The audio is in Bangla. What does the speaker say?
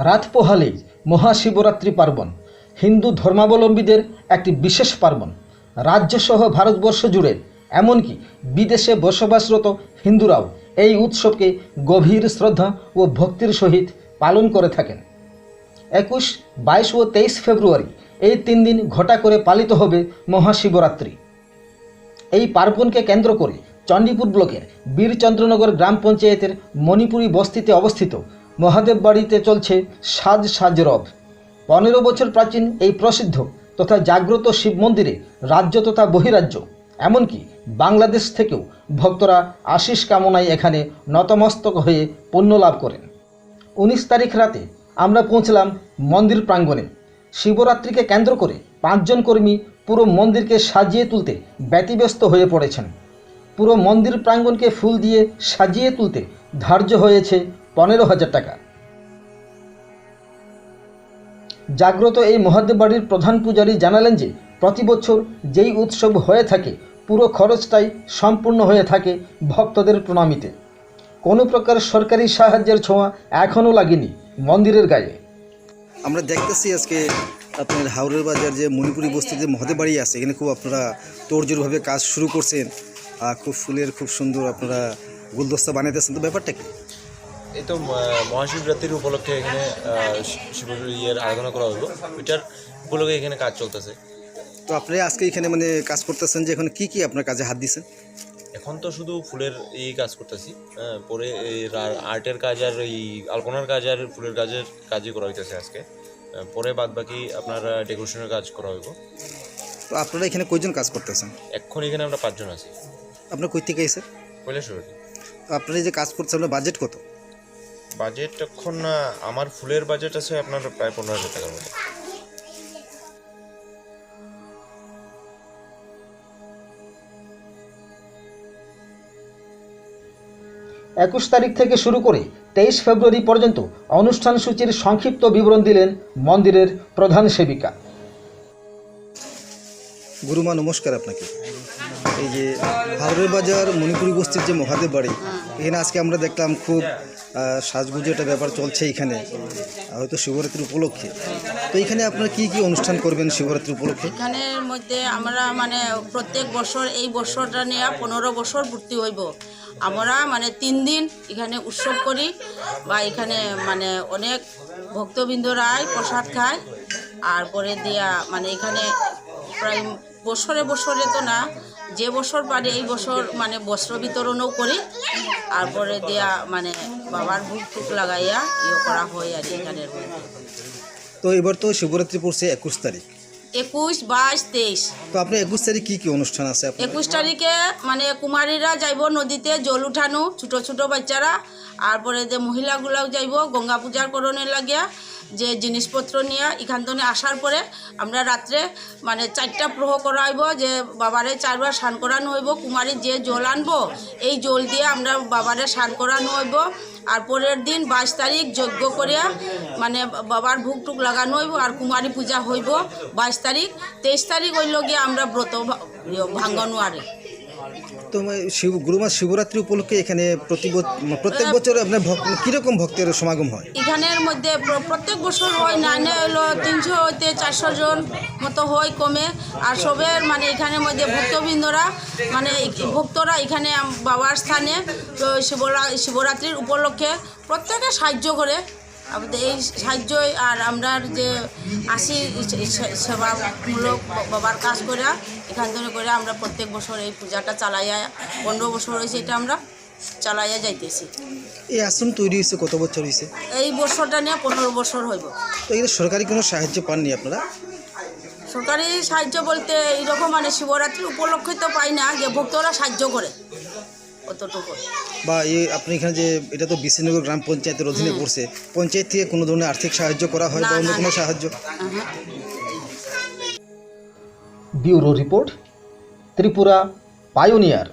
রাত পোহালেই মহাশিবরাত্রি পার্বণ হিন্দু ধর্মাবলম্বীদের একটি বিশেষ পার্বণ। রাজ্যসহ ভারতবর্ষ জুড়ে এমনকি বিদেশে বসবাসরত হিন্দুরাও এই উৎসবকে গভীর শ্রদ্ধা ও ভক্তির সহিত পালন করে থাকেন। 21, 22 ও 23 ফেব্রুয়ারি এই 3 দিন ঘটা করে পালিত হবে মহাশিবরাত্রি। এই পার্বণকে কেন্দ্র করে চণ্ডীপুর ব্লকের বীরচন্দ্রনগর গ্রাম পঞ্চায়েতের মণিপুরী বস্তিতে অবস্থিত মহাদেব বাড়িতে চলছে সাজ সাজ রব। 15 বছর প্রাচীন এই প্রসিদ্ধ তথা জাগ্রত শিব মন্দিরে রাজ্য তথা বহিরাজ্য এমনকি বাংলাদেশ থেকেও ভক্তরা আশিস কামনায় এখানে নতমস্তক হয়ে পুণ্য লাভ করেন। 19 তারিখ রাতে আমরা পৌঁছলাম মন্দির প্রাঙ্গণে। শিবরাত্রিকে কেন্দ্র করে 5 জন কর্মী পুরো মন্দিরকে সাজিয়ে তুলতে ব্যতিব্যস্ত হয়ে পড়েছেন। পুরো মন্দির প্রাঙ্গণকে ফুল দিয়ে সাজিয়ে তুলতে ধার্য হয়েছে 15,000 টাকা। জাগ্রত এই মহাদেব বাড়ির প্রধান পূজারী জানালেন যে প্রতি বছর যেই উৎসব হয়ে থাকে পুরো খরচটাই সম্পূর্ণ হয়ে থাকে ভক্তদের প্রণামিতে। কোনো প্রকার সরকারি সাহায্যের ছোঁয়া এখনও লাগেনি মন্দিরের গায়ে। আমরা দেখতেছি আজকে আপনার হাওড়ের বাজার যে মণিপুরী বস্তিতে মহাদেব বাড়ি আছে, এখানে খুব আপনারা তোড়জোড়ভাবে কাজ শুরু করছেন। খুব ফুলের খুব সুন্দর আপনারা গুলদস্তা বানাইতেছেন, তো ব্যাপারটা কি? এই তো মহাশিবরাত্রির উপলক্ষে এখানে শিবের আরাধনা করা হলো, ওইটার উপলক্ষে এখানে কাজ চলতেছে। তো আপনারা আজকে এখানে মানে কাজ করতেছেন যে এখানে কি আপনার কাজে হাত দিচ্ছেন? এখন তো শুধু ফুলের এই কাজ করতেছি, পরে এই আর্টের কাজ আর এই আলপনার কাজ আর ফুলের কাজই করা হইতেছে আজকে। পরে বাদ বাকি আপনার ডেকোরেশনের কাজ করা হইব। তো আপনারা এখানে কয়জন কাজ করতেছেন? এখন এখানে আমরা 5 জন আছি। আপনার কই থেকে এসে? কৈলাসহরী। তো আপনারা যে কাজ করছেন আপনার বাজেট কত? বাজেট এখন আমার ফুলের বাজেট আছে আপনার প্রায় 15,000 টাকার মতো। একুশ তারিখ থেকে শুরু করে 23 ফেব্রুয়ারি পর্যন্ত অনুষ্ঠান সূচির সংক্ষিপ্ত বিবরণ দিলেন মন্দিরের প্রধান সেবিকা। গুরুমা নমস্কার আপনাকে। এই যে হাওড়ের বাজার মণিপুরী বস্তির যে মহাদেব বাড়ি, এখানে আজকে আমরা দেখলাম খুব সাজগুজে একটা ব্যাপার চলছে এখানে, হয়তো শিবরাত্রির উপলক্ষে। তো এখানে আপনারা কি কি অনুষ্ঠান করবেন শিবরাত্রি উপলক্ষে? এখানের মধ্যে আমরা মানে প্রত্যেক বছর এই বছরটা নিয়ে 15 বছর পূর্তি হইব। আমরা মানে 3 দিন এখানে উৎসব করি বা এখানে মানে অনেক ভক্তবৃন্দরা প্রসাদ খায়। আর পরে দিয়া মানে এখানে প্রায় বছরে বছরে তো না, যে বছর পারে এই বছর মানে বস্ত্র বিতরণও করি। আর পরে দিয়া মানে বাবার ভোগ টুক লাগাইয়া করা হয় আর এখানের মধ্যে। তো এবার তো শিবরাত্রি পড়ছে 21 তারিখ। 21, 22, 23। তো আপনার 21 তারিখ কি অনুষ্ঠান আছে? 21 তারিখে মানে কুমারীরা যাইব নদীতে জল উঠানো, ছোট ছোট বাচ্চারা। আর পরে যে মহিলাগুলাও যাইব গঙ্গা পূজার করণের লাগিয়া যে জিনিসপত্র নিয়ে এখান থেকে আসার পরে আমরা রাত্রে মানে 4টা প্রহ করাইব, যে বাবারে 4 বার স্নান করানো হইব। কুমারী যে জল আনবো এই জল দিয়ে আমরা বাবারে স্নান করানো হইব। আর পরের দিন 22 তারিখ যজ্ঞ করিয়া মানে বাবার ভোগ টুক লাগানো হইব আর কুমারী পূজা হইব 22 তারিখ। 23 তারিখ হইল গিয়ে আমরা ব্রত ভাঙ্গন আরে। তো গুরুমা শিবরাত্রি উপলক্ষে এখানে প্রত্যেক বছর আপনার কীরকম ভক্তের সমাগম হয়? এখানের মধ্যে প্রত্যেক বছর হয় না হলো 300 হইতে 400 জন মতো হয় কমে। আর সবের মানে এখানের মধ্যে ভক্তবৃন্দরা মানে ভক্তরা এখানে বাবার স্থানে শিবরাত্রির উপলক্ষে প্রত্যেকে সাহায্য করে। এই সাহায্যই আর আমরা যে আসি সেবামূলক বাবার কাজ করে এখান থেকে করে আমরা প্রত্যেক বছর এই পূজাটা চালাইয়া 15 বছর হয়েছে এটা আমরা চালাইয়া যাইতেছি। এই আশ্রম তৈরি হয়েছে কত বছর হয়েছে? এই বছরটা নিয়ে 15 বছর হইব। তো এখানে সরকারি কোনো সাহায্য পাননি আপনারা? সরকারি সাহায্য বলতে এইরকম মানে শিবরাত্রির উপলক্ষে তো পাই না, যে ভক্তরা সাহায্য করে অতটুকু। বা আপনি এখানে যে এটা তো বিশ্বনগর গ্রাম পঞ্চায়েতের অধীনে পড়ছে, পঞ্চায়েত থেকে কোনো ধরনের আর্থিক সাহায্য করা হয় বা অন্য কোনো সাহায্য? Bureau report, Tripura pioneer.